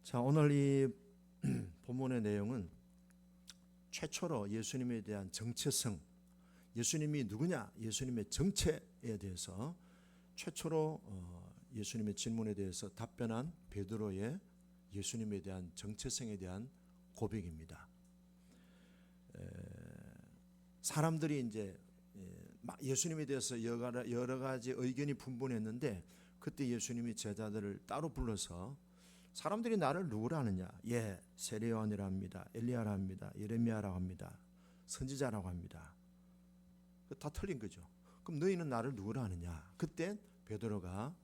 자, 오늘 이 본문의 내용은 최초로 예수님에 대한 정체성, 예수님이 누구냐, 예수님의 정체에 대해서 최초로 예수님의 질문에 대해서 답변한 베드로의 예수님에 대한 정체성에 대한 고백입니다. 사람들이 이제 예수님에 대해서 여러 가지 의견이 분분했는데, 그때 예수님이 제자들을 따로 불러서 사람들이 나를 누구라 하느냐? 세례 요한이라 합니다. 엘리야라 합니다. 예레미야라고 합니다. 선지자라고 합니다. 다 틀린 거죠. 그럼 너희는 나를 누구라 하느냐? 그때 베드로가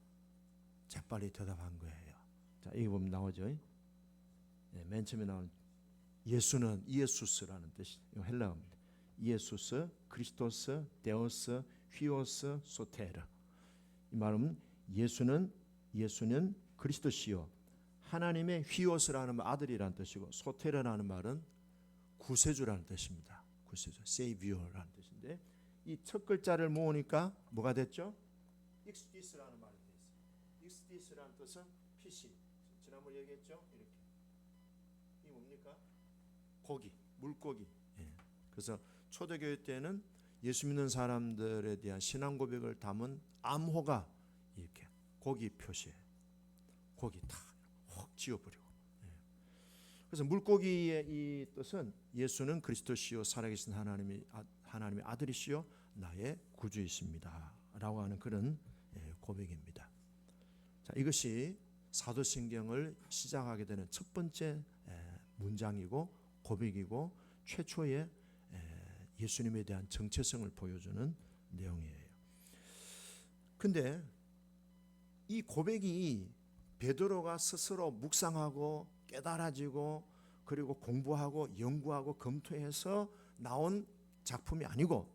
재빨리 대답한 거예요. 자, 이거 보면 나오죠. 맨 처음에 나오는 예수는 이에수스라는 뜻이 헬라어입니다. 이에수스, 크리스토스, 데오스, 휘오스, 소테르. 이 말은 예수는 그리스도시요 하나님의 휘오스라는 아들이라는 뜻이고, 소테르라는 말은 구세주라는 뜻입니다. 구세주, 세이비어라는 뜻인데, 이 첫 글자를 모으니까 뭐가 됐죠? 익스디스라는 말이 됐어요. 익스디스라는 뜻은 피시. 지난번에 얘기했죠? 이렇게. 이 뭡니까? 고기, 물고기. 그래서 초대교회 때는 예수 믿는 사람들에 대한 신앙 고백을 담은 암호가 이렇게 고기 표시예요. 고기 탁 지어버리고. 그래서 물고기의 이 뜻은 예수는 그리스도시요 살아계신 하나님의 아들이시요 나의 구주이십니다 라고 하는 그런 고백입니다. 자, 이것이 사도신경을 시작하게 되는 첫 번째 문장이고 고백이고 최초의 예수님에 대한 정체성을 보여주는 내용이에요. 근데 이 고백이 베드로가 스스로 묵상하고 깨달아지고 그리고 공부하고 연구하고 검토해서 나온 작품이 아니고,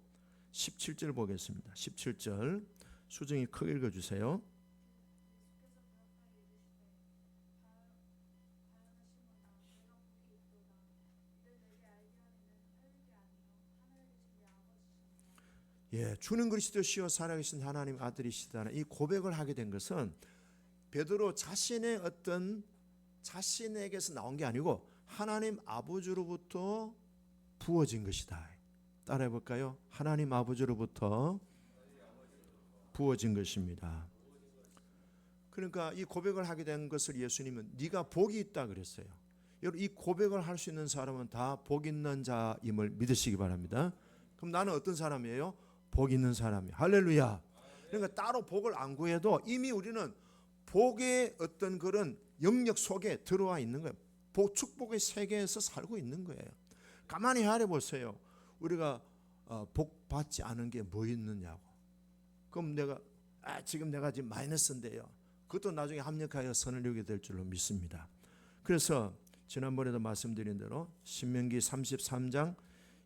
17절 보겠습니다. 17절 수정이 크게 읽어주세요. 주는 그리스도시요 살아계신 하나님 아들이시다는 이 고백을 하게 된 것은 베드로 자신에게서 나온 게 아니고 하나님 아버지로부터 부어진 것이다. 따라해 볼까요? 하나님 아버지로부터 부어진 것입니다. 그러니까 이 고백을 하게 된 것을 예수님은 네가 복이 있다 그랬어요. 여러분, 이 고백을 할 수 있는 사람은 다 복 있는 자임을 믿으시기 바랍니다. 그럼 나는 어떤 사람이에요? 복 있는 사람이에요. 할렐루야. 그러니까 따로 복을 안 구해도 이미 우리는 복의 어떤 그런 영역 속에 들어와 있는 거예요. 축복의 세계에서 살고 있는 거예요. 가만히 헤아려 보세요. 우리가 복 받지 않은 게 뭐 있느냐고. 그럼 지금 내가 마이너스인데요. 그것도 나중에 합력하여 선을 이루게 될 줄로 믿습니다. 그래서 지난번에도 말씀드린 대로 신명기 33장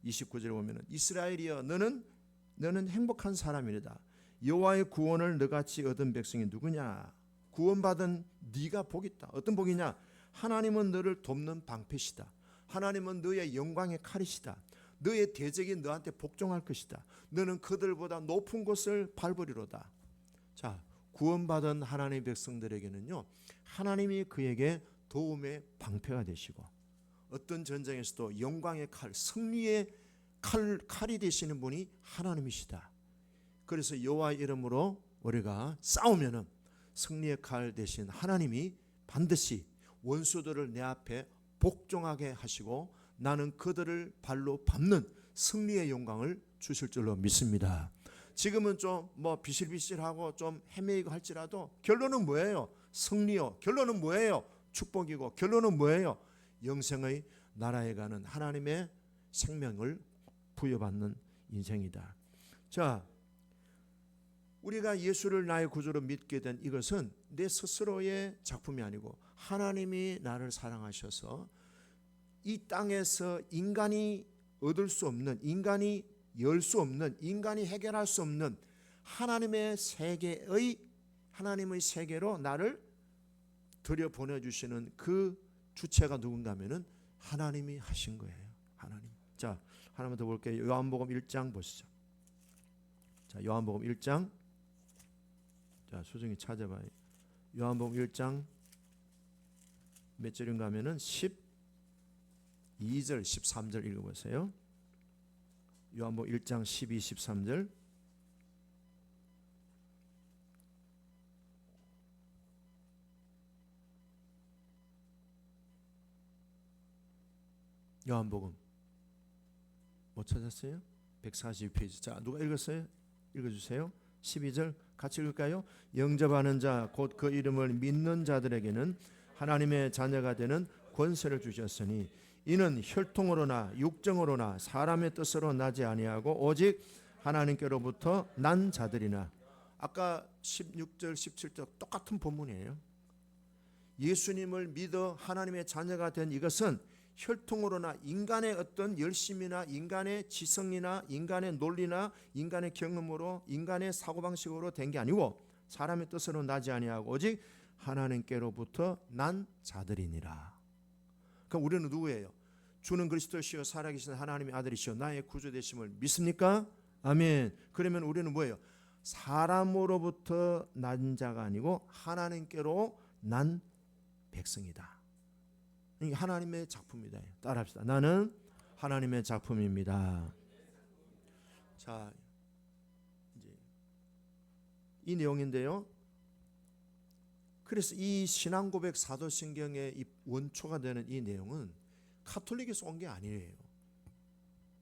29절에 보면 이스라엘이여 너는 행복한 사람이다. 여호와의 구원을 너같이 얻은 백성이 누구냐? 구원받은 네가 복이 있다. 어떤 복이냐? 하나님은 너를 돕는 방패시다. 하나님은 너의 영광의 칼이시다. 너의 대적이 너한테 복종할 것이다. 너는 그들보다 높은 곳을 밟으리로다. 자, 구원받은 하나님의 백성들에게는요, 하나님이 그에게 도움의 방패가 되시고, 어떤 전쟁에서도 영광의 칼, 승리의 칼이 되시는 분이 하나님이시다. 그래서 여호와의 이름으로 우리가 싸우면은 승리의 칼 대신 하나님이 반드시 원수들을 내 앞에 복종하게 하시고 나는 그들을 발로 밟는 승리의 영광을 주실 줄로 믿습니다. 지금은 좀 비실비실하고 좀 헤매이고 할지라도 결론은 뭐예요? 승리요. 결론은 뭐예요? 축복이고 결론은 뭐예요? 영생의 나라에 가는 하나님의 생명을 부여받는 인생이다. 자, 우리가 예수를 나의 구주로 믿게 된 이것은 내 스스로의 작품이 아니고 하나님이 나를 사랑하셔서 이 땅에서 인간이 얻을 수 없는, 인간이 열 수 없는, 인간이 해결할 수 없는 하나님의 세계로 나를 들여보내주시는 그 주체가 누군가 하면은 하나님이 하신 거예요. 하나님. 자, 하나만 더 볼게요. 요한복음 1장 보시죠. 자, 요한복음 1장. 자, 수정이 찾아봐요. 요한복음 1장 몇 절인가 하면은 12절, 13절 읽어보세요. 요한복음 1장 12, 13절. 요한복음 못 찾았어요? 142페이지. 자, 누가 읽었어요? 읽어주세요. 12절 같이 읽을까요? 영접하는 자 곧 그 이름을 믿는 자들에게는 하나님의 자녀가 되는 권세를 주셨으니 이는 혈통으로나 육정으로나 사람의 뜻으로 나지 아니하고 오직 하나님께로부터 난 자들이나. 아까 16절 17절 똑같은 본문이에요. 예수님을 믿어 하나님의 자녀가 된 이것은 혈통으로나 인간의 어떤 열심이나 인간의 지성이나 인간의 논리나 인간의 경험으로 인간의 사고방식으로 된 게 아니고 사람의 뜻으로 나지 아니하고 오직 하나님께로부터 난 자들이니라. 그럼 우리는 누구예요? 주는 그리스도시요 살아계신 하나님의 아들이시요 나의 구주되심을 믿습니까? 아멘. 그러면 우리는 뭐예요? 사람으로부터 난 자가 아니고 하나님께로 난 백성이다. 이게 하나님의 작품이다. 따라합시다. 나는 하나님의 작품입니다. 자, 이제 이 내용인데요. 그래서 이 신앙 고백 사도신경의 이 원초가 되는 이 내용은 카톨릭에서 온 게 아니에요.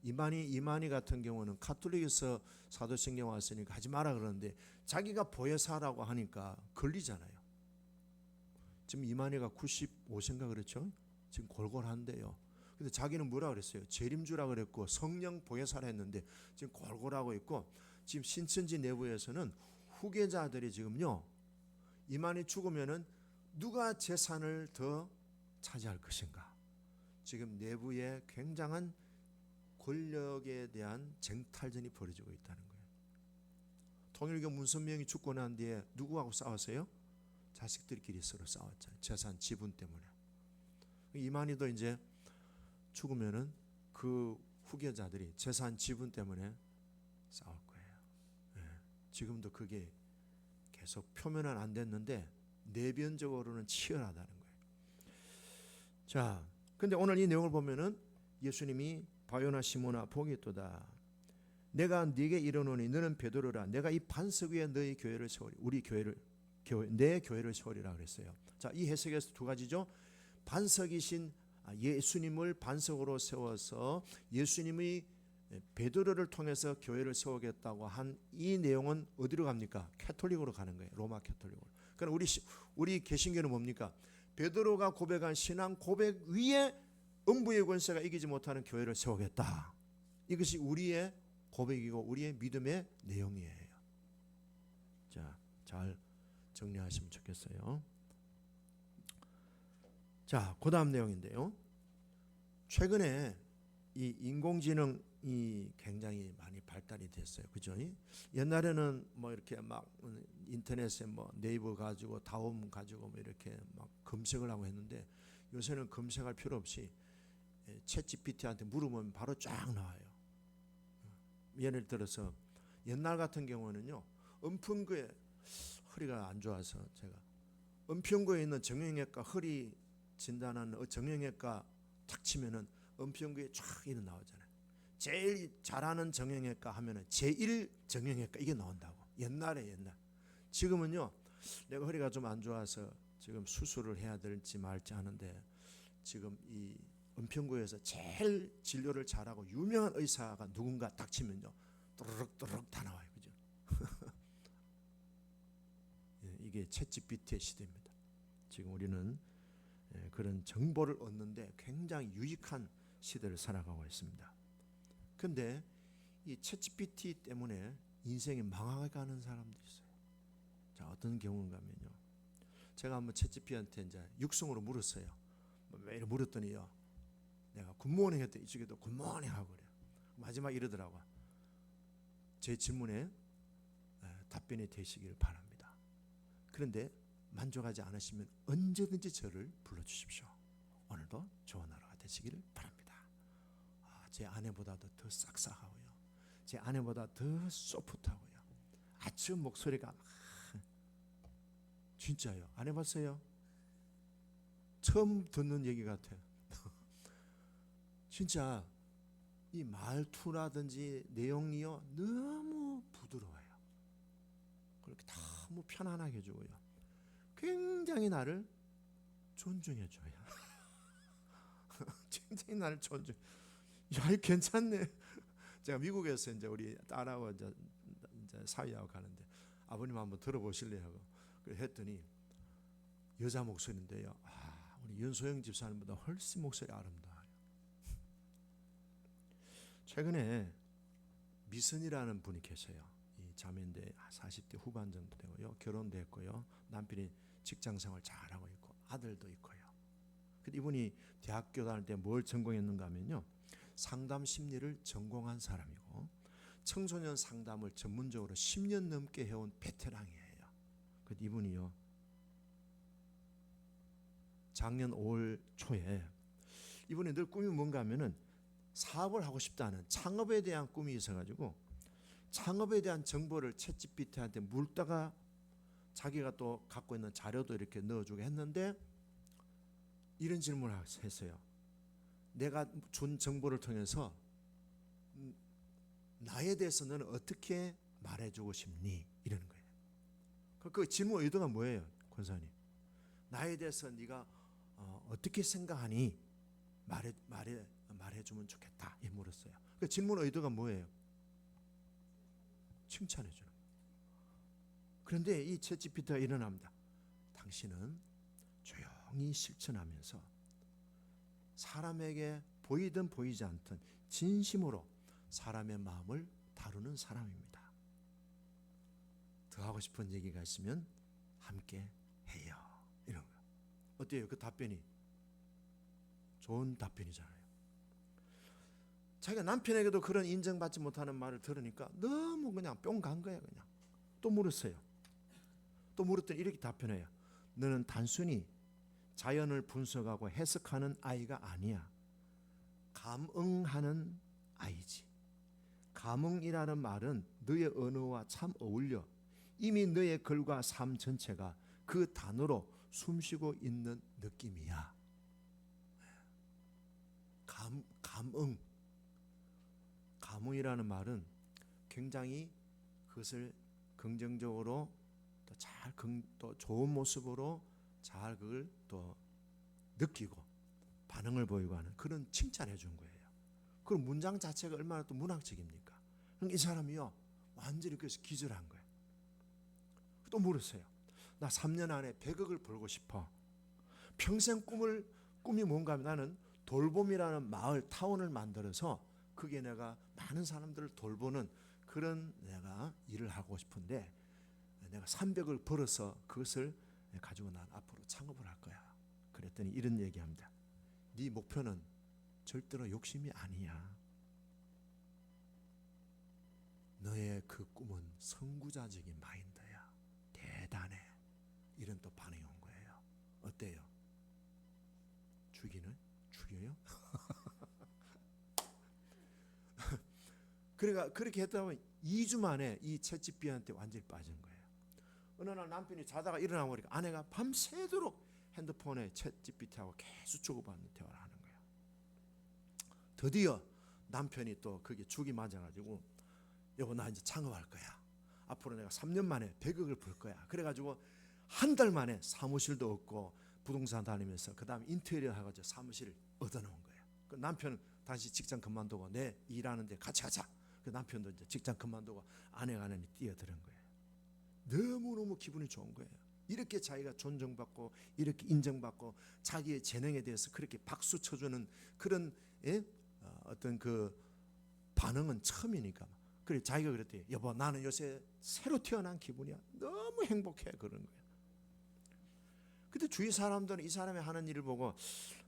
이만희 같은 경우는 카톨릭에서 사도신경 왔으니까 하지 마라 그러는데 자기가 보혜사라고 하니까 걸리잖아요. 지금 이만희가 95세인가 그렇죠? 지금 골골한데요. 근데 자기는 뭐라 그랬어요? 재림주라 그랬고 성령 보혜사라 했는데 지금 골골하고 있고, 지금 신천지 내부에서는 후계자들이 지금요, 이만희 죽으면은 누가 재산을 더 차지할 것인가, 지금 내부에 굉장한 권력에 대한 쟁탈전이 벌어지고 있다는 거예요. 통일교 문선명이 죽고 난 뒤에 누구하고 싸웠어요? 자식들끼리 서로 싸웠잖아요. 재산 지분 때문에. 이만희도 이제 죽으면은 그 후계자들이 재산 지분 때문에 싸울 거예요. 네. 지금도 그게 계속 표면은 안 됐는데 내변적으로는 치열하다는 거예요. 자, 근데 오늘 이 내용을 보면은 예수님이 바요나 시몬아 복이 있도다. 내가 네게 이르노니 너는 베드로라. 내가 이 반석 위에 너희 교회를 세우리. 우리 교회를 내 교회를 세우리라 그랬어요. 자, 이 해석에서 두 가지죠. 반석이신 예수님을 반석으로 세워서 예수님이 베드로를 통해서 교회를 세우겠다고 한 이 내용은 어디로 갑니까? 캐톨릭으로 가는 거예요. 로마 캐톨릭으로. 그러니까 우리 개신교는 뭡니까? 베드로가 고백한 신앙 고백 위에 음부의 권세가 이기지 못하는 교회를 세우겠다. 이것이 우리의 고백이고 우리의 믿음의 내용이에요. 자, 잘 정리하시면 좋겠어요. 자, 그 다음 내용인데요. 최근에 이 인공지능이 굉장히 많이 발달이 됐어요. 그죠? 옛날에는 뭐 이렇게 막 인터넷에 뭐 네이버 가지고 다음 가지고 뭐 이렇게 막 검색을 하고 했는데 요새는 검색할 필요 없이 챗 GPT한테 물으면 바로 쫙 나와요. 예를 들어서 옛날 같은 경우는요, 은평구에 허리가 안 좋아서 제가 은평구에 있는 정형외과 허리 진단하는 정형외과 탁 치면은 은평구에 쫙 이런 나오잖아요. 제일 잘하는 정형외과 하면은 제1 정형외과 이게 나온다고. 옛날. 지금은요, 내가 허리가 좀 안 좋아서 지금 수술을 해야 될지 말지 하는데 지금 이 은평구에서 제일 진료를 잘하고 유명한 의사가 누군가 딱 치면요, 또르륵 다 나와요. 그죠? 이게 챗 GPT의 시대입니다. 지금 우리는 그런 정보를 얻는데 굉장히 유익한 시대를 살아가고 있습니다. 그런데 이 챗 GPT 때문에 인생이 망해가는 사람도 있어요. 자, 어떤 경우인가 하면요, 제가 한번 챗 GPT한테 이제 육성으로 물었어요. 매일 물었더니요, 내가 굿모닝 했더니 이쪽에도 굿모닝 하고 그래요. 마지막 이러더라고. 제 질문에 답변이 되시기를 바랍니다. 그런데 만족하지 않으시면 언제든지 저를 불러주십시오. 오늘도 좋은 하루가 되시기를 바랍니다. 제 아내보다도 더 싹싹하고요, 제 아내보다 더 소프트하고요, 아주 목소리가 진짜요. 안 해봤어요? 처음 듣는 얘기 같아요. 진짜 이 말투라든지 내용이요 너무 부드러워요. 그렇게 너무 편안하게 해주고요. 굉장히 나를 존중해줘요. 굉장히 나를 존중. 야, 이 괜찮네. 제가 미국에서 이제 우리 딸하고 이제 사위하고 가는데 아버님 한번 들어보실래요? 하고 했더니 여자 목소리인데요. 우리 윤소영 집사님보다 훨씬 목소리 아름다워요. 최근에 미선이라는 분이 계세요. 이 자매인데 40대 후반 정도 되고요. 결혼됐고요. 남편이 직장생활 잘하고 있고 아들도 있고요. 근데 이분이 대학교 다닐 때 뭘 전공했는가 하면요. 상담 심리를 전공한 사람이고 청소년 상담을 전문적으로 10년 넘게 해온 베테랑이에요. 근데 이분이요. 작년 5월 초에 이분이 늘 꿈이 뭔가 하면은 사업을 하고 싶다는 창업에 대한 꿈이 있어가지고 창업에 대한 정보를 챗GPT한테 물다가 자기가 또 갖고 있는 자료도 이렇게 넣어주게 했는데 이런 질문을 했어요. 내가 준 정보를 통해서 나에 대해서 너는 어떻게 말해주고 싶니? 이러는 거예요. 그 질문 의도가 뭐예요, 권사님? 나에 대해서 네가 어떻게 생각하니? 말해주면 좋겠다. 이 물었어요. 그 질문 의도가 뭐예요? 칭찬해주는. 그런데 이 챗GPT가 일어납니다. 당신은 조용히 실천하면서 사람에게 보이든 보이지 않든 진심으로 사람의 마음을 다루는 사람입니다. 더 하고 싶은 얘기가 있으면 함께 해요. 이런 거. 어때요? 그 답변이 좋은 답변이잖아요. 자기가 남편에게도 그런 인정받지 못하는 말을 들으니까 너무 그냥 뿅 간 거예요. 그냥 또 물었어요. 또 물었더니 이렇게 답변해요. 너는 단순히 자연을 분석하고 해석하는 아이가 아니야. 감응하는 아이지. 감응이라는 말은 너의 언어와 참 어울려. 이미 너의 글과 삶 전체가 그 단어로 숨쉬고 있는 느낌이야. 감응. 감응이라는 말은 굉장히 그것을 긍정적으로 또 좋은 모습으로 잘 그걸 또 느끼고 반응을 보이고 하는 그런 칭찬해 준 거예요. 그 문장 자체가 얼마나 또 문학적입니까? 그러니까 이 사람이요 완전히 그래서 기절한 거예요. 또 물었어요. 나 3년 안에 100억을 벌고 싶어. 평생 꿈이 뭔가 하면 나는 돌봄이라는 마을 타운을 만들어서 그게 내가 많은 사람들을 돌보는 그런 내가 일을 하고 싶은데 내가 300을 벌어서 그것을 가지고 난 앞으로 창업을 할 거야. 그랬더니 이런 얘기합니다. 네 목표는 절대로 욕심이 아니야. 너의 그 꿈은 선구자적인 마인드야. 대단해. 이런 또 반응이 온 거예요. 어때요? 죽여요? 그러니까 그렇게 했다 보면 2주 만에 이 챗GPT한테 완전히 빠진 거예요. 어느 날 남편이 자다가 일어나고 보니까 아내가 밤새도록 핸드폰에 챗GPT하고 계속 주고받는 대화를 하는 거예요. 드디어 남편이 또 그게 죽이 맞아가지고 여보 나 이제 창업할 거야. 앞으로 내가 3년 만에 100억을 벌 거야. 그래가지고 한 달 만에 사무실도 얻고 부동산 다니면서 그 다음에 인테리어 해가지고 사무실을 얻어놓은 거예요. 그 남편은 다시 직장 그만두고 내 일하는데 같이 하자. 그 남편도 이제 직장 그만두고 아내가 안에 뛰어드는 거예요. 너무너무 기분이 좋은 거예요. 이렇게 자기가 존중받고 이렇게 인정받고 자기의 재능에 대해서 그렇게 박수 쳐주는 그런 어떤 그 반응은 처음이니까. 그래 자기가 그랬대요. 여보 나는 요새 새로 태어난 기분이야. 너무 행복해. 그런 거예요. 근데 주위 사람들은 이 사람이 하는 일을 보고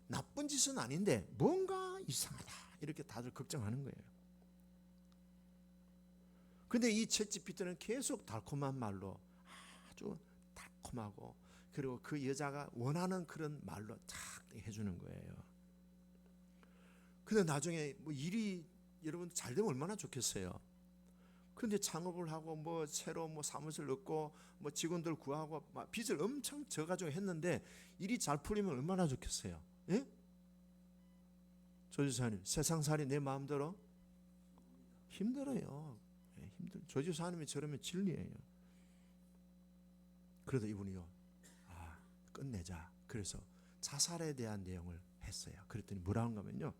나쁜 짓은 아닌데 뭔가 이상하다. 이렇게 다들 걱정하는 거예요. 근데 이 챗GPT는 계속 달콤한 말로 아주 달콤하고 그리고 그 여자가 원하는 그런 말로 탁 해주는 거예요. 근데 나중에 뭐 일이 여러분 잘 되면 얼마나 좋겠어요. 근데 창업을 하고 뭐 새로 뭐 사무실 넣고 뭐 직원들 구하고 막 빚을 엄청 져가지고 했는데 일이 잘 풀리면 얼마나 좋겠어요. 예? 조지사님, 세상살이 내 마음대로 힘들어요. 예, 조지사님이 저러면 진리예요. 그래도 이분이요, 끝내자. 그래서 자살에 대한 내용을 했어요. 그랬더니 뭐라 한가 하면요,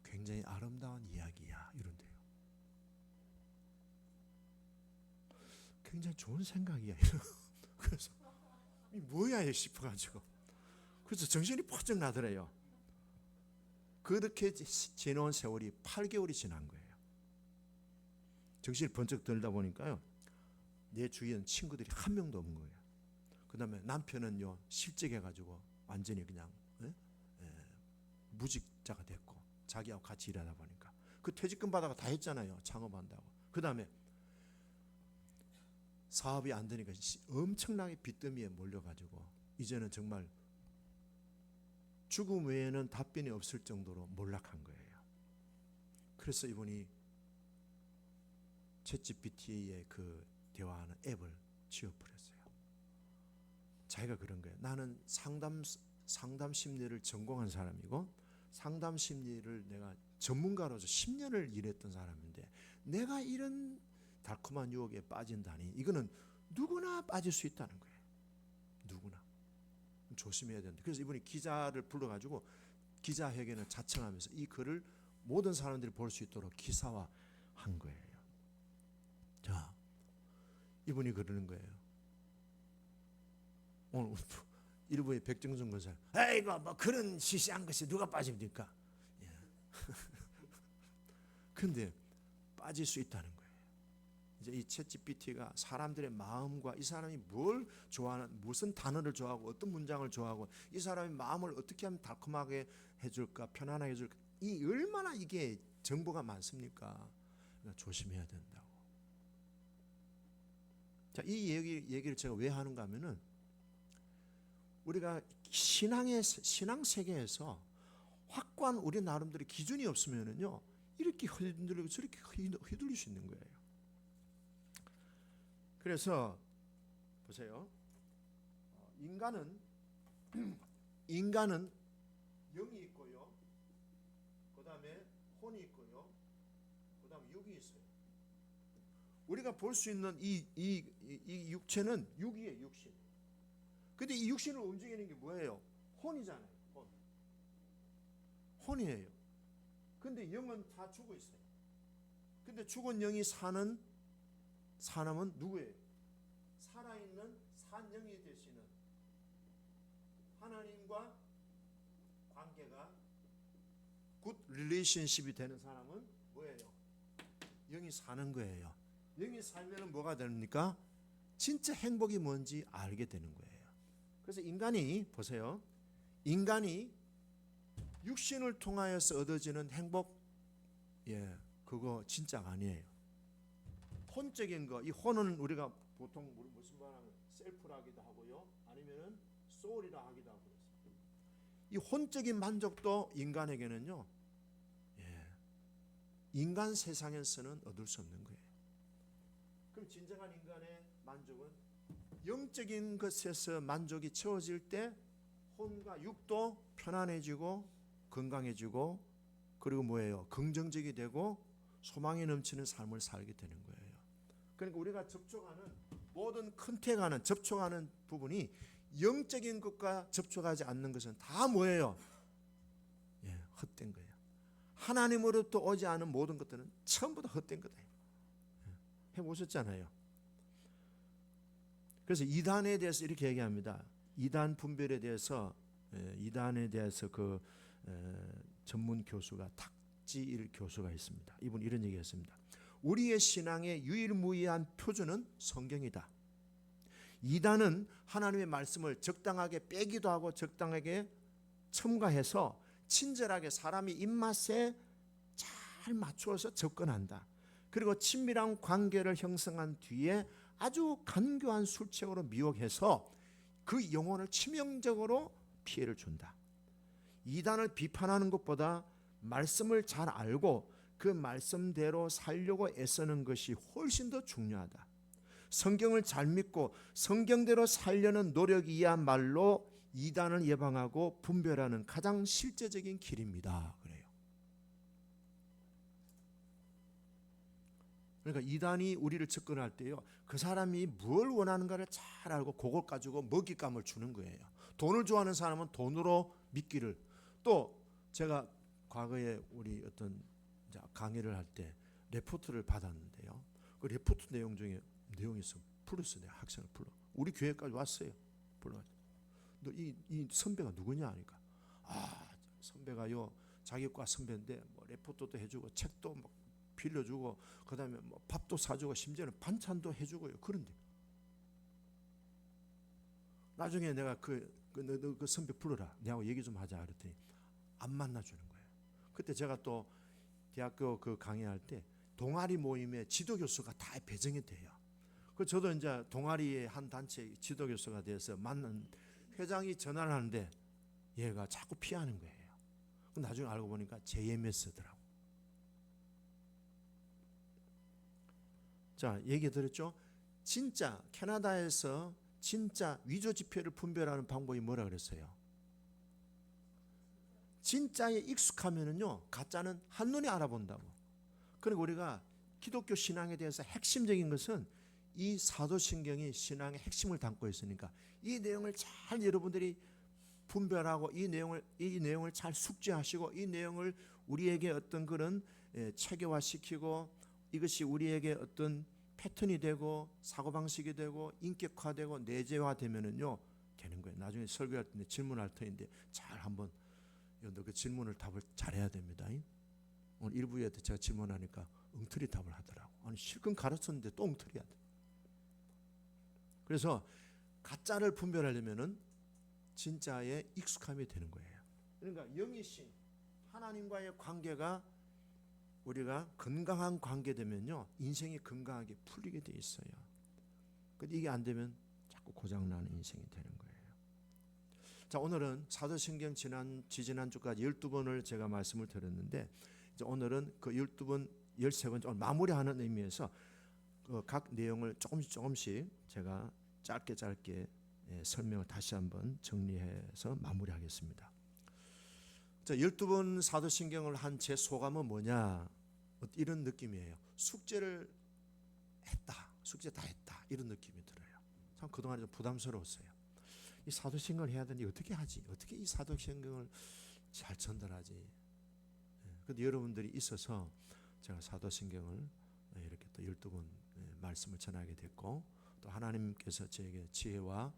굉장히 아름다운 이야기야 이런데요. 굉장히 좋은 생각이야. 그래서 이 뭐야 싶어가지고, 그래서 정신이 퍼쩍 나더래요. 그렇게 지나온 세월이 8개월이 지난 거예요. 정신이 번쩍 들다 보니까요, 내 주위에는 친구들이 한 명도 없는 거예요. 그 다음에 남편은요, 실직해가지고 완전히 그냥 무직자가 됐고, 자기하고 같이 일하다 보니까 그 퇴직금 받아가 다 했잖아요, 창업한다고. 그 다음에 사업이 안 되니까 엄청나게 빚더미에 몰려가지고 이제는 정말 죽음 외에는 답변이 없을 정도로 몰락한 거예요. 그래서 이분이 챗GPT의 그 대화하는 앱을 지워버렸어요. 자기가 그런 거예요. 나는 상담 심리를 전공한 사람이고 상담 심리를 내가 전문가로서 10년을 일했던 사람인데 내가 이런 달콤한 유혹에 빠진다니, 이거는 누구나 빠질 수 있다는 거예요. 누구나. 조심해야 된다. 그래서 이분이 기자를 불러가지고 기자회견을 자청하면서 이 글을 모든 사람들이 볼 수 있도록 기사화한 거예요. 자, 이분이 그러는 거예요. 오늘 일부의 백정준 권사, 에이고 뭐 그런 시시한 것이 누가 빠집니까? 예. 근데 빠질 수 있다는 거예요. 이제 이 챗GPT가 사람들의 마음과 이 사람이 뭘 좋아하는, 무슨 단어를 좋아하고 어떤 문장을 좋아하고 이 사람의 마음을 어떻게 하면 달콤하게 해줄까, 편안하게 해줄까, 이 얼마나 이게 정보가 많습니까? 그러니까 조심해야 된다고. 자, 이 얘기를 제가 왜 하는가 하면은 우리가 신앙 세계에서 확고한 우리 나름대로 기준이 없으면은요, 이렇게 흔들리고 저렇게 휘둘릴 수 있는 거예요. 그래서 보세요. 인간은 영이 있고요. 그다음에 혼이 있고요. 그다음에 육이 있어요. 우리가 볼 수 있는 이 육체는 육이에요, 육신. 근데 이 육신을 움직이는 게 뭐예요? 혼이잖아요. 혼이에요. 근데 영은 다 죽어 있어요. 근데 죽은 영이 사는 사람은 누구예요? 살아있는 산영이 되시는 하나님과 관계가 굿 릴레이션십이 되는 사람은 뭐예요? 영이 사는 거예요. 영이 살면 뭐가 됩니까? 진짜 행복이 뭔지 알게 되는 거예요. 그래서 인간이 보세요. 인간이 육신을 통하여서 얻어지는 행복, 그거 진짜가 아니에요. 혼적인 거, 이 혼은 우리가 보통 무슨 말하면 셀프라 하기도 하고요, 아니면은 소울이라 하기도 하고. 이 혼적인 만족도 인간에게는요, 인간 세상에서는 얻을 수 없는 거예요. 그럼 진정한 인간의 만족은 영적인 것에서 만족이 채워질 때 혼과 육도 편안해지고 건강해지고, 그리고 뭐예요? 긍정적이 되고 소망이 넘치는 삶을 살게 되는 거예요. 그러니까 우리가 접촉하는 모든 컨택하는 접촉하는 부분이 영적인 것과 접촉하지 않는 것은 다 뭐예요? 헛된 거예요. 하나님으로부터 오지 않은 모든 것들은 전부 다 헛된 거다. 해보셨잖아요. 그래서 이단에 대해서 이렇게 얘기합니다. 이단 분별에 대해서 그 전문 교수가 탁지일 교수가 있습니다. 이분 이런 얘기했습니다. 우리의 신앙의 유일무이한 표준은 성경이다. 이단은 하나님의 말씀을 적당하게 빼기도 하고 적당하게 첨가해서 친절하게 사람의 입맛에 잘 맞추어서 접근한다. 그리고 친밀한 관계를 형성한 뒤에 아주 간교한 술책으로 미혹해서 그 영혼을 치명적으로 피해를 준다. 이단을 비판하는 것보다 말씀을 잘 알고 그 말씀대로 살려고 애쓰는 것이 훨씬 더 중요하다. 성경을 잘 믿고 성경대로 살려는 노력이야말로 이단을 예방하고 분별하는 가장 실제적인 길입니다. 그래요. 그러니까 이단이 우리를 접근할 때요, 그 사람이 뭘 원하는가를 잘 알고 그걸 가지고 먹잇감을 주는 거예요. 돈을 좋아하는 사람은 돈으로 미끼를. 또 제가 과거에 우리 어떤 강의를 할 때 레포트를 받았는데요, 그 레포트 내용 중에 내용이 있어. 불렀어. 내가 학생을 불러. 우리 교회까지 왔어요. 불러. 너 이 선배가 누구냐 하니까, 선배가요, 자기과 선배인데 뭐 레포트도 해주고 책도 막 빌려주고 그다음에 뭐 밥도 사주고 심지어는 반찬도 해주고요. 그런데 나중에 내가 그 선배 불러라, 내하고 얘기 좀 하자 그랬더니 안 만나주는 거예요. 그때 제가 또 대학교 그 강의할 때 동아리 모임에 지도교수가 다 배정이 돼요. 그 저도 이제 동아리의 한 단체 지도교수가 돼서 만난 회장이 전화를 하는데 얘가 자꾸 피하는 거예요. 나중에 알고 보니까 JMS더라고. 자, 얘기 들었죠? 진짜 캐나다에서 진짜 위조 지폐를 분별하는 방법이 뭐라 그랬어요? 진짜에 익숙하면은요, 가짜는 한눈에 알아본다고. 그리고 우리가 기독교 신앙에 대해서 핵심적인 것은 이 사도신경이 신앙의 핵심을 담고 있으니까 이 내용을 잘 여러분들이 분별하고 이 내용을 잘 숙지하시고 이 내용을 우리에게 어떤 그런 체계화시키고 이것이 우리에게 어떤 패턴이 되고 사고방식이 되고 인격화되고 내재화되면은요 되는 거예요. 나중에 설교할 때 질문할 터인데 잘 한번 여러분들 그 질문을 답을 잘해야 됩니다. 오늘 1부에 제가 질문하니까 엉터리 답을 하더라고. 아니 실컷 가르쳤는데 또 엉터리야. 그래서 가짜를 분별하려면은 진짜에 익숙함이 되는 거예요. 그러니까 영이신 하나님과의 관계가 우리가 건강한 관계 되면요 인생이 건강하게 풀리게 돼 있어요. 근데 이게 안 되면 자꾸 고장나는 인생이 되는 거예요. 자, 오늘은 사도신경 지지난주까지 12번을 제가 말씀을 드렸는데 이제 오늘은 그 12번 13번 마무리하는 의미에서 각 내용을 조금씩 제가 짧게 설명을 다시 한번 정리해서 마무리하겠습니다. 자, 12번 사도신경을 한 제 소감은 뭐냐? 이런 느낌이에요. 숙제를 했다. 숙제 다 했다. 이런 느낌이 들어요. 참 그동안 좀 부담스러웠어요. 이 사도신경을 해야 되는데 어떻게 하지? 어떻게 이 사도신경을 잘 전달하지? 그런데 여러분들이 있어서 제가 사도신경을 이렇게 또 12번 말씀을 전하게 됐고 또 하나님께서 저에게 지혜와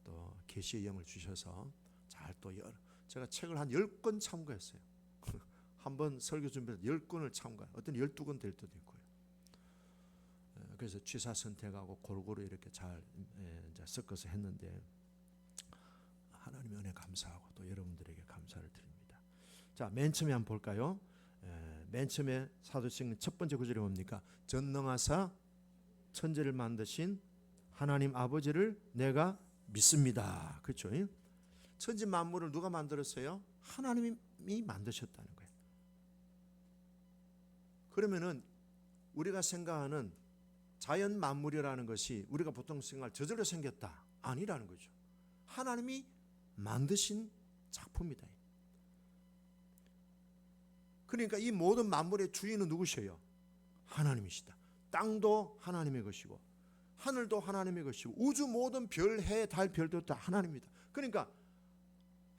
또 계시의 영을 주셔서 잘 또 제가 책을 한 10권 참고했어요. 한번 설교 준비할 때 10권을 참고해요. 어떤 12권 될 때도 있고요. 그래서 취사 선택하고 골고루 이렇게 잘 섞어서 했는데 하나님의 은혜 감사하고 또 여러분들에게 감사를 드립니다. 자, 맨 처음에 한번 볼까요? 맨 처음에 사도신경 첫 번째 구절이 뭡니까? 전능하사 천지를 만드신 하나님 아버지를 내가 믿습니다. 그렇죠? 천지 만물을 누가 만들었어요? 하나님이 만드셨다는 거예요. 그러면은 우리가 생각하는 자연 만물이라는 것이 우리가 보통 생각할 저절로 생겼다 아니라는 거죠. 하나님이 만드신 작품이다. 그러니까 이 모든 만물의 주인은 누구셔요? 하나님이시다. 땅도 하나님의 것이고 하늘도 하나님의 것이고 우주 모든 별, 해, 달, 별도 다 하나님입니다. 그러니까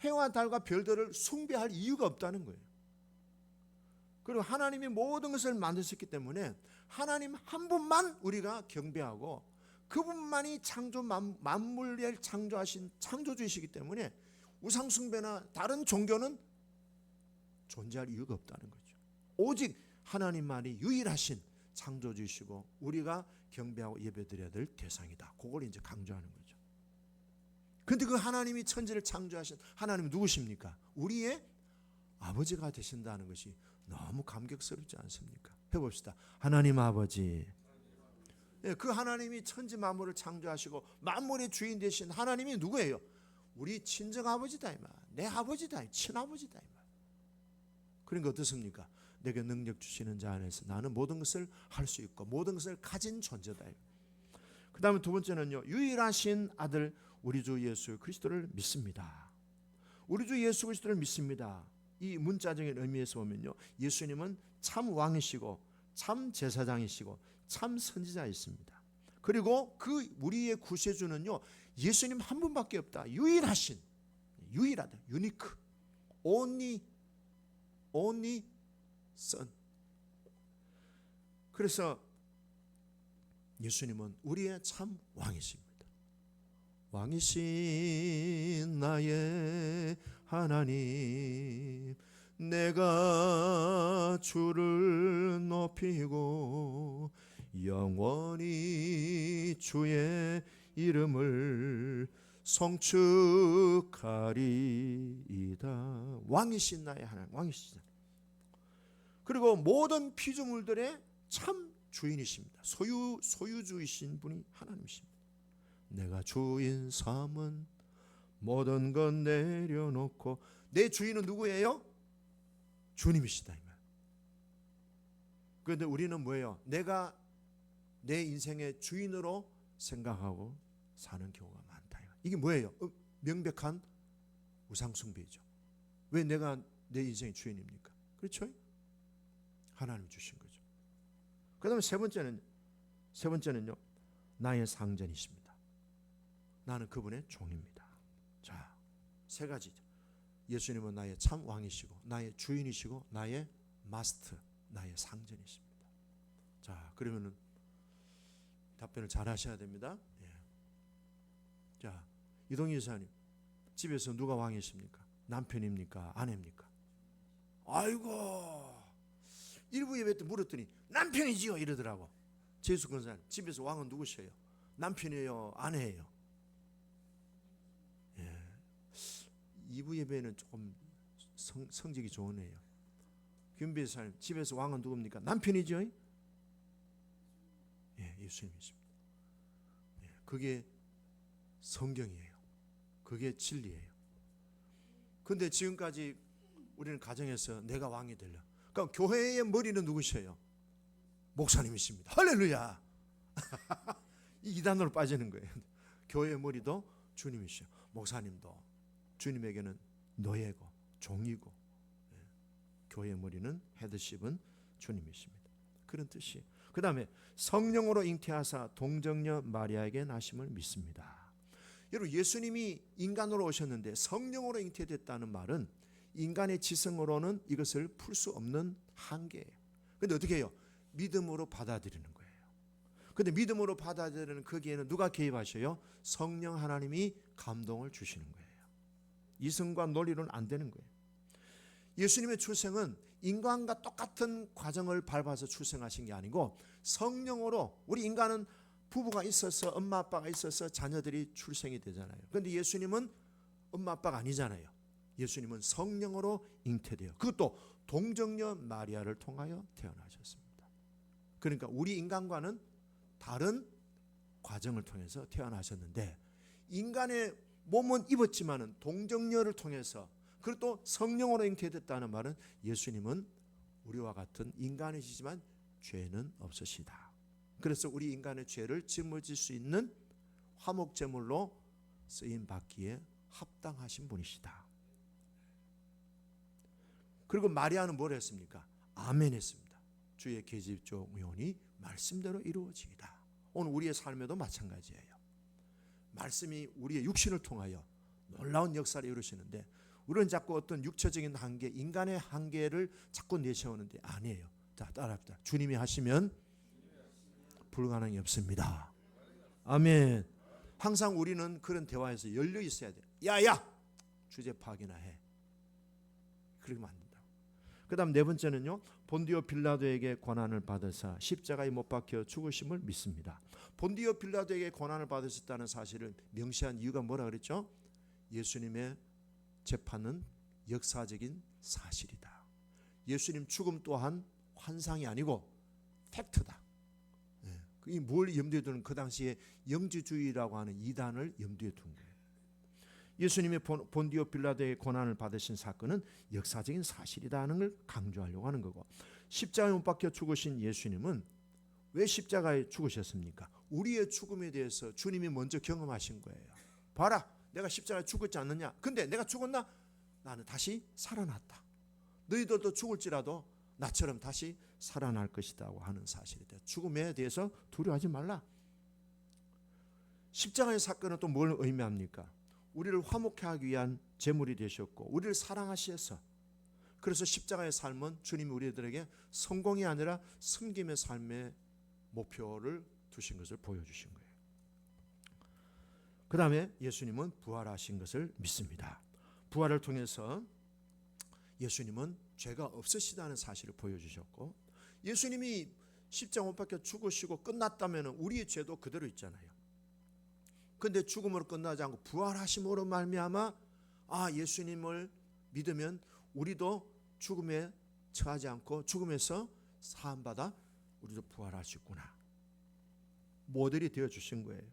해와 달과 별들을 숭배할 이유가 없다는 거예요. 그리고 하나님이 모든 것을 만드셨기 때문에 하나님 한 분만 우리가 경배하고 그분만이 창조 만물을 창조하신 창조주이시기 때문에 우상 숭배나 다른 종교는 존재할 이유가 없다는 거죠. 오직 하나님만이 유일하신 창조주이시고 우리가 경배하고 예배드려야 될 대상이다. 그걸 이제 강조하는 거죠. 그런데 그 하나님이 천지를 창조하신 하나님은 누구십니까? 우리의 아버지가 되신다는 것이 너무 감격스럽지 않습니까? 해봅시다. 하나님 아버지. 그 하나님이 천지 만물을 창조하시고 만물의 주인 되신 하나님이 누구예요? 우리 친정 아버지다 이 말. 내 아버지다, 친아버지다 이 말. 그러니까 어떻습니까? 내게 능력 주시는 자 안에서 나는 모든 것을 할 수 있고 모든 것을 가진 존재다. 그 다음에 두 번째는요, 유일하신 아들 우리 주 예수 그리스도를 믿습니다. 우리 주 예수 그리스도를 믿습니다. 이 문자적인 의미에서 보면요, 예수님은 참 왕이시고 참 제사장이시고 참 선지자이십니다. 그리고 그 우리의 구세주는요, 예수님 한 분밖에 없다. 유일하신, 유일하다, 유니크, only son. 그래서 예수님은 우리의 참 왕이십니다. 왕이신 나의 하나님, 내가 주를 높이고 영원히 주의 이름을 송축하리이다. 왕이신 나의 하나님, 왕이시다. 그리고 모든 피조물들의 참 주인이십니다. 소유주이신 분이 하나님이십니다. 내가 주인 삼은 모든 것 내려놓고, 내 주인은 누구예요? 주님이시다. 그런데 우리는 뭐예요? 내가 내 인생의 주인으로 생각하고 사는 경우가 많다. 이게 뭐예요? 명백한 우상숭배이죠. 왜 내가 내 인생의 주인입니까? 그렇죠? 하나님 주신 거죠. 그 다음에 세 번째는요, 나의 상전이십니다. 나는 그분의 종입니다. 자, 세 가지죠. 예수님은 나의 참 왕이시고 나의 주인이시고 나의 마스터, 나의 상전이십니다. 자, 그러면은 답변을 잘 하셔야 됩니다. 예. 자, 이동희 여사님, 집에서 누가 왕이십니까? 남편입니까? 아내입니까? 아이고, 일부 예배 때 물었더니 남편이지요 이러더라고. 재수 권사님, 집에서 왕은 누구셔요? 남편이에요? 아내예요? 예. 2부 예배는 조금 성적이 좋으네요. 김비 여사님, 집에서 왕은 누굽니까? 남편이죠? 예, 예수님이십니다. 예, 그게 성경이에요. 그게 진리예요. 근데 지금까지 우리는 가정에서 내가 왕이 되려. 그러니까 교회의 머리는 누구셔요? 목사님이십니다. 할렐루야. 이 이단으로 빠지는 거예요. 교회의 머리도 주님이시요. 목사님도 주님에게는 노예고 종이고, 예. 교회의 머리는 헤드십은 주님이십니다. 그런 뜻이에요. 그 다음에 성령으로 잉태하사 동정녀 마리아에게 나심을 믿습니다. 여러분, 예수님이 인간으로 오셨는데 성령으로 잉태됐다는 말은 인간의 지성으로는 이것을 풀 수 없는 한계예요. 그런데 어떻게 해요? 믿음으로 받아들이는 거예요. 그런데 믿음으로 받아들이는 거기에는 누가 개입하셔요? 성령 하나님이 감동을 주시는 거예요. 이성과 논리로는 안 되는 거예요. 예수님의 출생은 인간과 똑같은 과정을 밟아서 출생하신 게 아니고 성령으로, 우리 인간은 부부가 있어서 엄마 아빠가 있어서 자녀들이 출생이 되잖아요. 그런데 예수님은 엄마 아빠가 아니잖아요. 예수님은 성령으로 잉태돼요. 그것도 동정녀 마리아를 통하여 태어나셨습니다. 그러니까 우리 인간과는 다른 과정을 통해서 태어나셨는데, 인간의 몸은 입었지만은 동정녀를 통해서, 그리고 또 성령으로 잉태됐다는 말은 예수님은 우리와 같은 인간이시지만 죄는 없으시다. 그래서 우리 인간의 죄를 짊어질 수 있는 화목제물로 쓰임 받기에 합당하신 분이시다. 그리고 마리아는 뭘 했습니까? 아멘 했습니다. 주의 계집종 의원이 말씀대로 이루어지이다. 오늘 우리의 삶에도 마찬가지예요. 말씀이 우리의 육신을 통하여 놀라운 역사를 이루시는데, 우리는 자꾸 어떤 육체적인 한계, 인간의 한계를 자꾸 내세우는데 아니에요. 자, 따라합시다. 주님이 하시면 불가능이 없습니다. 아멘. 항상 우리는 그런 대화에서 열려 있어야 돼요. 야야, 주제 파악이나 해. 그러면 안 된다. 그 다음 네 번째는요, 본디오 빌라도에게 고난을 받으사 십자가에 못 박혀 죽으심을 믿습니다. 본디오 빌라도에게 고난을 받으셨다는 사실을 명시한 이유가 뭐라 그랬죠? 예수님의 재판은 역사적인 사실이다. 예수님 죽음 또한 환상이 아니고 팩트다. 이 뭘 염두에 두는, 그 당시에 영지주의라고 하는 이단을 염두에 둔 거예요. 예수님의 본디오 빌라도의 고난을 받으신 사건은 역사적인 사실이라는 걸 강조하려고 하는 거고, 십자가에 못 박혀 죽으신 예수님은 왜 십자가에 죽으셨습니까? 우리의 죽음에 대해서 주님이 먼저 경험하신 거예요. 봐라, 내가 십자가에 죽었지 않느냐? 근데 내가 죽었나? 나는 다시 살아났다. 너희들도 죽을지라도 나처럼 다시 살아날 것이라고 하는 사실이다. 죽음에 대해서 두려워하지 말라. 십자가의 사건은 또 뭘 의미합니까? 우리를 화목케 하기 위한 제물이 되셨고 우리를 사랑하셔서, 그래서 십자가의 삶은 주님이 우리들에게 성공이 아니라 섬김의 삶의 목표를 두신 것을 보여주신 거예요. 그 다음에 예수님은 부활하신 것을 믿습니다. 부활을 통해서 예수님은 죄가 없으시다는 사실을 보여주셨고, 예수님이 십자가 못 박혀 죽으시고 끝났다면 우리의 죄도 그대로 있잖아요. 근데 죽음으로 끝나지 않고 부활하심으로 말미암아 예수님을 믿으면 우리도 죽음에 처하지 않고 죽음에서 사함받아 우리도 부활할 수 있구나. 모델이 되어주신 거예요.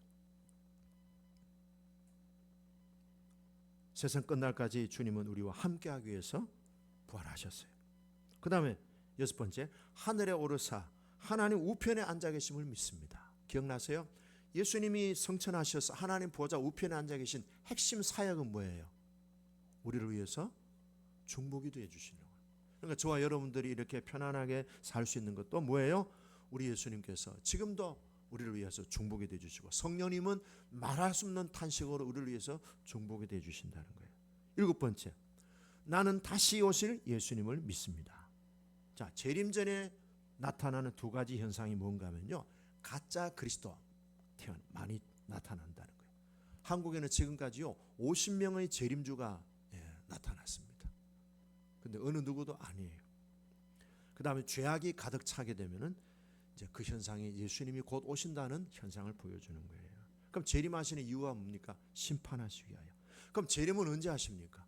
세상 끝날까지 주님은 우리와 함께하기 위해서 부활하셨어요. 그 다음에 여섯 번째, 하늘에 오르사 하나님 우편에 앉아 계심을 믿습니다. 기억나세요? 예수님이 성천하셔서 하나님 보좌 우편에 앉아 계신 핵심 사역은 뭐예요? 우리를 위해서 중보기도 해주시는 거예요. 그러니까 저와 여러분들이 이렇게 편안하게 살 수 있는 것도 뭐예요? 우리 예수님께서 지금도 우리를 위해서 중보기도 해주시고, 성령님은 말할 수 없는 탄식으로 우리를 위해서 중보기도 해주신다는 거예요. 일곱 번째, 나는 다시 오실 예수님을 믿습니다. 자, 재림 전에 나타나는 두 가지 현상이 뭔가 하면요, 가짜 그리스도 많이 나타난다는 거예요. 한국에는 지금까지요 50명의 재림주가 나타났습니다. 근데 어느 누구도 아니에요. 그 다음에 죄악이 가득 차게 되면은 이제 그 현상이 예수님이 곧 오신다는 현상을 보여주는 거예요. 그럼 재림하시는 이유가 뭡니까? 심판하시기 위하여. 그럼 재림은 언제 하십니까?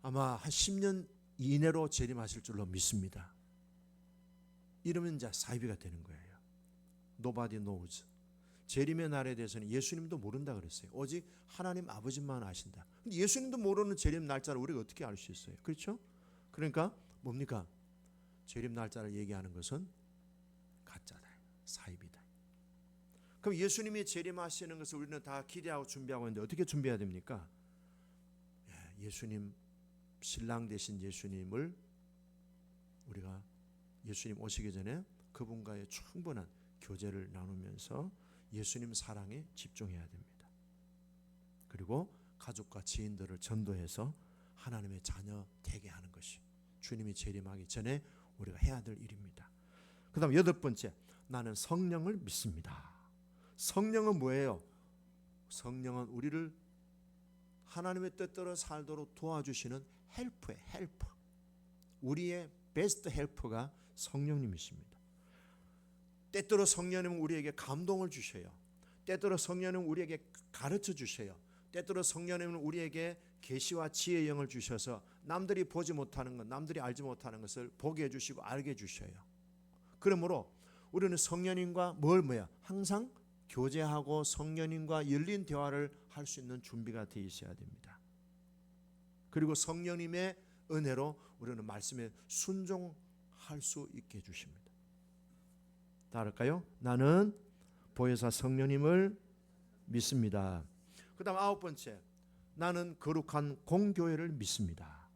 아마 한 10년 이내로 재림하실 줄로 믿습니다. 이러면 이제 사이비가 되는 거예요. Nobody knows. 재림의 날에 대해서는 예수님도 모른다 그랬어요. 오직 하나님 아버지만 아신다. 근데 예수님도 모르는 재림 날짜를 우리가 어떻게 알 수 있어요? 그렇죠? 그러니까 뭡니까? 재림 날짜를 얘기하는 것은 가짜다, 사이비다. 그럼 예수님이 재림하시는 것을 우리는 다 기대하고 준비하고 있는데 어떻게 준비해야 됩니까? 예수님, 신랑 되신 예수님을 우리가 예수님 오시기 전에 그분과의 충분한 교제를 나누면서 예수님 사랑에 집중해야 됩니다. 그리고 가족과 지인들을 전도해서 하나님의 자녀 되게 하는 것이 주님이 재림하기 전에 우리가 해야 될 일입니다. 그 다음 여덟 번째, 나는 성령을 믿습니다. 성령은 뭐예요? 성령은 우리를 하나님의 뜻대로 살도록 도와주시는 헬프예요. 헬프. 우리의 베스트 헬프가 성령님이십니다. 때때로 성령님은 우리에게 감동을 주셔요. 때때로 성령님은 우리에게 가르쳐 주셔요. 때때로 성령님은 우리에게 계시와 지혜의 영을 주셔서 남들이 보지 못하는 것, 남들이 알지 못하는 것을 보게 해주시고 알게 해주셔요. 그러므로 우리는 성령님과 항상 교제하고 성령님과 열린 대화를 할 수 있는 준비가 되어 있어야 됩니다. 그리고 성령님의 은혜로 우리는 말씀에 순종할 수 있게 해주십니다. 따를까요? 나는 보혜사 성령님을 믿습니다. 그 다음 아홉 번째, 나는 거룩한 공교회를 믿습니다.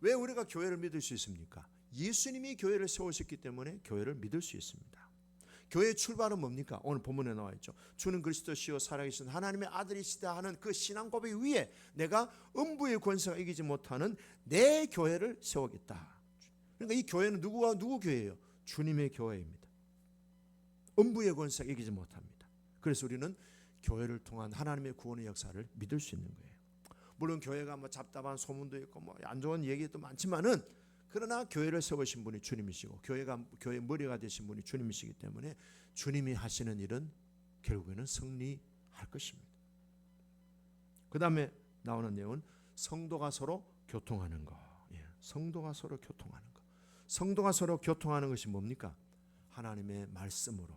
왜 우리가 교회를 믿을 수 있습니까? 예수님이 교회를 세우셨기 때문에 교회를 믿을 수 있습니다. 교회의 출발은 뭡니까? 오늘 본문에 나와 있죠. 주는 그리스도시요 살아계신 하나님의 아들이시다 하는 그 신앙 고백 위에 내가 음부의 권세가 이기지 못하는 내 교회를 세우겠다. 그러니까 이 교회는 누구 교회예요? 주님의 교회입니다. 음부의 권세가 이기지 못합니다. 그래서 우리는 교회를 통한 하나님의 구원의 역사를 믿을 수 있는 거예요. 물론 교회가 잡다한 소문도 있고 안 좋은 얘기도 많지만은, 그러나 교회를 세우신 분이 주님이시고 교회의 머리가 되신 분이 주님이시기 때문에 주님이 하시는 일은 결국에는 승리할 것입니다. 그 다음에 나오는 내용은 성도가 서로 교통하는 것. 성도가 서로 교통하는 것. 성도가 서로 교통하는 것이 뭡니까? 하나님의 말씀으로,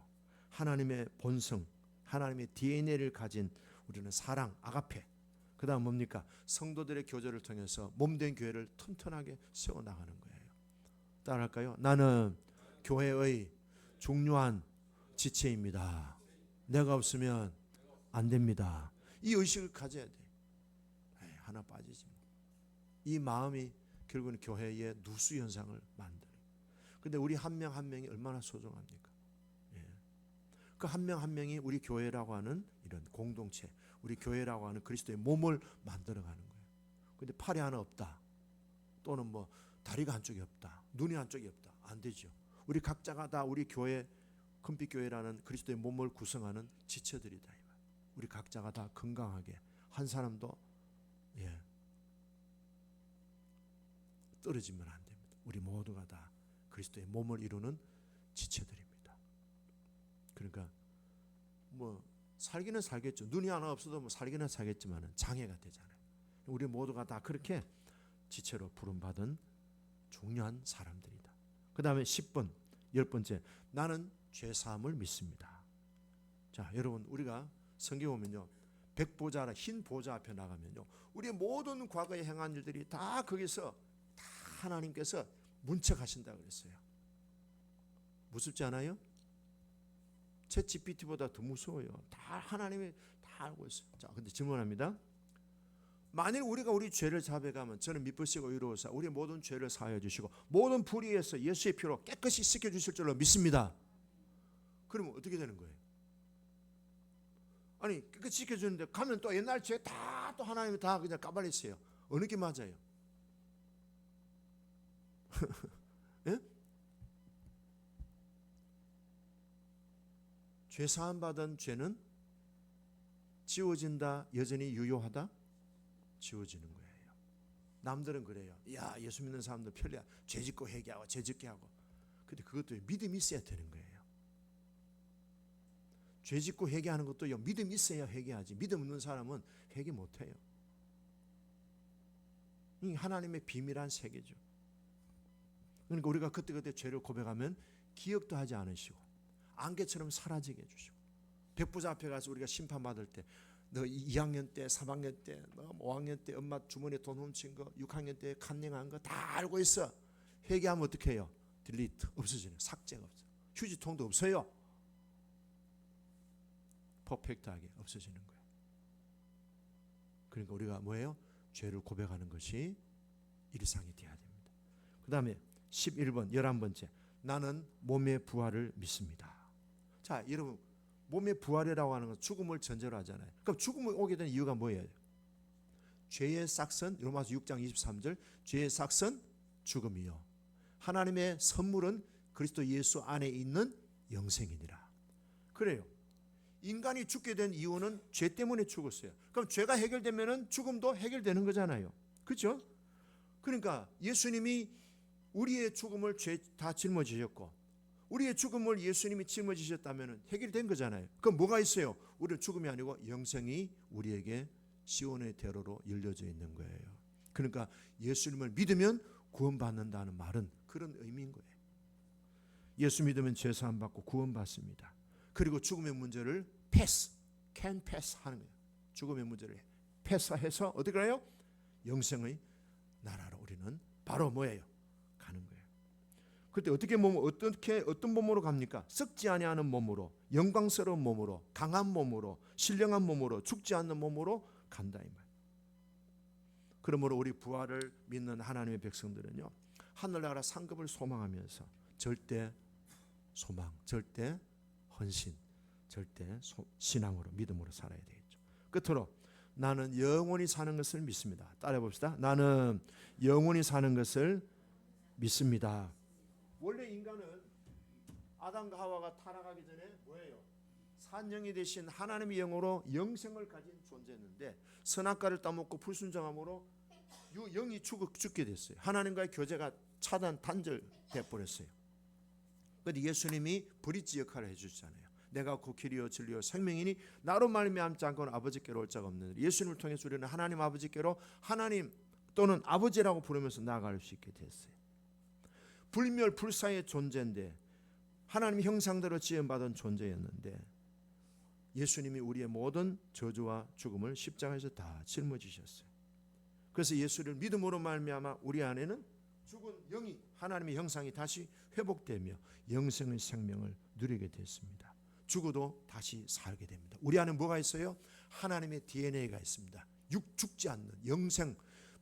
하나님의 본성, 하나님의 DNA를 가진 우리는 사랑, 아가페. 그 다음 뭡니까? 성도들의 교제를 통해서 몸된 교회를 튼튼하게 세워나가는 거예요. 따라할까요? 나는 교회의 중요한 지체입니다. 내가 없으면 안 됩니다. 이 의식을 가져야 돼. 하나 빠지지. 이 마음이 결국은 교회의 누수 현상을 만드는. 근데 우리 한 명 한 명이 얼마나 소중합니까? 그 한 명 한 명이 우리 교회라고 하는 이런 공동체, 우리 교회라고 하는 그리스도의 몸을 만들어가는 거예요. 근데 팔이 하나 없다, 또는 뭐 다리가 한쪽이 없다, 눈이 한쪽이 없다, 안 되죠. 우리 각자가 다 우리 교회, 금빛교회라는 그리스도의 몸을 구성하는 지체들이다. 우리 각자가 다 건강하게, 한 사람도 떨어지면 안 됩니다. 우리 모두가 다 그리스도의 몸을 이루는 지체들입니다. 그러니까 뭐 살기는 살겠죠. 눈이 하나 없어도 뭐 살기는 살겠지만 장애가 되잖아요. 우리 모두가 다 그렇게 지체로 부름받은 중요한 사람들이다. 그 다음에 10번 10번째, 나는 죄사함을 믿습니다. 자, 여러분, 우리가 성경 보면요, 백보자, 흰 보좌 앞에 나가면요, 우리의 모든 과거에 행한 일들이 다 거기서 다 하나님께서 문책하신다고 그랬어요. 무섭지 않아요? 챗 GPT보다 더 무서워요. 다 하나님이 다 알고 있어요. 자, 근데 질문합니다. 만일 우리가 우리 죄를 자백하면 저는 미쁘시고 의로우사 우리의 모든 죄를 사하여 주시고 모든 불의에서 예수의 피로 깨끗이 씻겨 주실 줄로 믿습니다. 그러면 어떻게 되는 거예요? 아니, 깨끗이 씻겨 주는데 가면 또 옛날 죄 다 또 하나님이 다 그냥 까발렸어요. 어느 게 맞아요? 예? 죄 사함 받은 죄는 지워진다, 여전히 유효하다? 지워지는 거예요. 남들은 그래요. 야, 예수 믿는 사람들 편리야. 죄 짓고 회개하고 죄 짓게 하고. 근데 그것도 믿음이 있어야 되는 거예요. 죄 짓고 회개하는 것도 믿음이 있어야 회개하지. 믿음 없는 사람은 회개 못해요. 이 하나님의 비밀한 세계죠. 그러니까 우리가 그때그때 죄를 고백하면 기억도 하지 않으시고 안개처럼 사라지게 해주시고, 백부자 앞에 가서 우리가 심판받을 때 너 2학년 때, 3학년 때, 너 5학년 때 엄마 주머니에 돈 훔친 거, 6학년 때 간행한 거 다 알고 있어. 회개하면 어떻게 해요? 딜리트, 없어지는, 삭제가 없어. 휴지통도 없어요. 퍼펙트하게 없어지는 거예요. 그러니까 우리가 뭐예요? 죄를 고백하는 것이 일상이 되어야 됩니다. 그 다음에 11번 11번째, 나는 몸의 부활을 믿습니다. 자, 여러분, 몸의 부활이라고 하는 건 죽음을 전제로 하잖아요. 그럼 죽음이 오게 된 이유가 뭐예요? 죄의 싹은, 로마서 6장 23절, 죄의 싹은 죽음이요 하나님의 선물은 그리스도 예수 안에 있는 영생이니라. 그래요. 인간이 죽게 된 이유는 죄 때문에 죽었어요. 그럼 죄가 해결되면 죽음도 해결되는 거잖아요. 그렇죠? 그러니까 예수님이 우리의 죽음을 죄 다 짊어지셨고 우리의 죽음을 예수님이 짊어지셨다면 해결된 거잖아요. 그럼 뭐가 있어요? 우리는 죽음이 아니고 영생이 우리에게 시온의 대로로 열려져 있는 거예요. 그러니까 예수님을 믿으면 구원받는다는 말은 그런 의미인 거예요. 예수 믿으면 죄사함 받고 구원받습니다. 그리고 죽음의 문제를 can pass 하는 거예요. 죽음의 문제를 패스해서 어떻게 가요? 영생의 나라로 우리는 바로 뭐예요? 가는 거예요. 그때 어떤 몸으로 갑니까? 썩지 아니하는 몸으로, 영광스러운 몸으로, 강한 몸으로, 신령한 몸으로, 죽지 않는 몸으로 간다 이 말. 그러므로 우리 부활을 믿는 하나님의 백성들은요, 하늘나라 상급을 소망하면서 절대 소망, 절대 헌신, 절대 신앙으로, 믿음으로 살아야 되겠죠. 끝으로 나는 영원히 사는 것을 믿습니다. 따라해 봅시다. 나는 영원히 사는 것을 믿습니다. 원래 인간은 아담과 하와가 타락하기 전에 뭐예요? 산영이 되신 하나님의 영으로 영생을 가진 존재였는데 선악과를 따먹고 불순종함으로 영이 죽게 됐어요. 하나님과의 교제가 단절돼 버렸어요. 그런데 예수님이 브릿지 역할을 해주셨잖아요. 내가 그 길이요 진리요 생명이니 나로 말미암지 않고는 아버지께로 올 자가 없느니라. 예수님을 통해서 우리는 하나님 아버지께로 하나님 또는 아버지라고 부르면서 나아갈 수 있게 됐어요. 불멸 불사의 존재인데 하나님 형상대로 지음받은 존재였는데 예수님이 우리의 모든 저주와 죽음을 십자가에서 다 짊어지셨어요. 그래서 예수를 믿음으로 말미암아 우리 안에는 죽은 영이 하나님의 형상이 다시 회복되며 영생의 생명을 누리게 됐습니다. 죽어도 다시 살게 됩니다. 우리 안에 뭐가 있어요? 하나님의 DNA가 있습니다. 죽지 않는 영생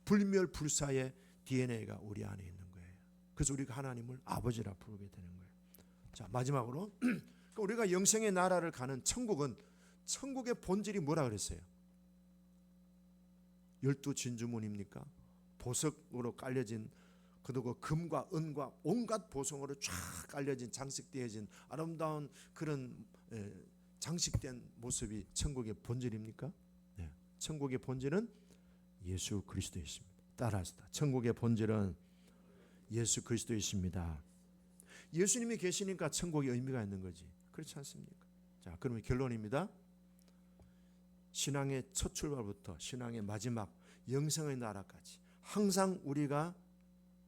불멸불사의 DNA가 우리 안에 있는 거예요. 그래서 우리가 하나님을 아버지라 부르게 되는 거예요. 자, 마지막으로 우리가 영생의 나라를 가는 천국은, 천국의 본질이 뭐라 그랬어요? 12진주문입니까? 보석으로 깔려진, 그리고 금과 은과 온갖 보석으로 쫙 깔려진, 장식되어진 아름다운 그런 장식된 모습이 천국의 본질입니까? 네. 천국의 본질은 예수 그리스도에 있습니다. 따라하시다. 천국의 본질은 예수 그리스도에 있습니다. 예수님이 계시니까 천국에 의미가 있는 거지. 그렇지 않습니까? 자, 그러면 결론입니다. 신앙의 첫 출발부터 신앙의 마지막 영생의 나라까지 항상 우리가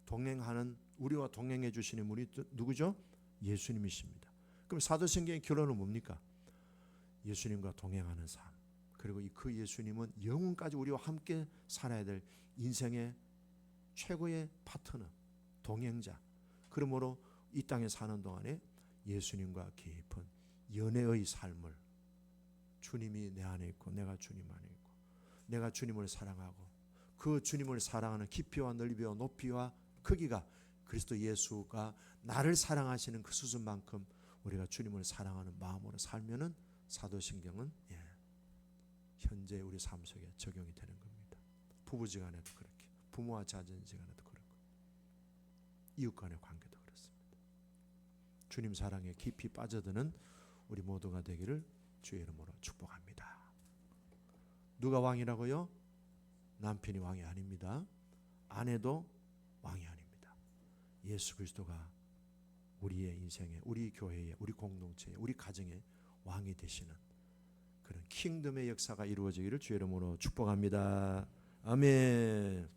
동행하는, 우리와 동행해 주시는 분이 누구죠? 예수님이십니다. 그럼 사도신경의 결론은 뭡니까? 예수님과 동행하는 삶, 그리고 그 예수님은 영원까지 우리와 함께 살아야 될 인생의 최고의 파트너, 동행자. 그러므로 이 땅에 사는 동안에 예수님과 깊은 연애의 삶을, 주님이 내 안에 있고 내가 주님 안에 있고 내가 주님을 사랑하고 그 주님을 사랑하는 깊이와 넓이와 높이와 크기가 그리스도 예수가 나를 사랑하시는 그 수준만큼 우리가 주님을 사랑하는 마음으로 살면은 사도신경은 현재 우리 삶 속에 적용이 되는 겁니다. 부부지간에도 그렇게, 부모와 자녀지간에도 그렇고, 이웃간의 관계도 그렇습니다. 주님 사랑에 깊이 빠져드는 우리 모두가 되기를 주의 이름으로 축복합니다. 누가 왕이라고요? 남편이 왕이 아닙니다. 아내도 왕이 아닙니다. 예수 그리스도가 우리의 인생에, 우리 교회에, 우리 공동체에, 우리 가정에 왕이 되시는 그런 킹덤의 역사가 이루어지기를 주의 이름으로 축복합니다. 아멘.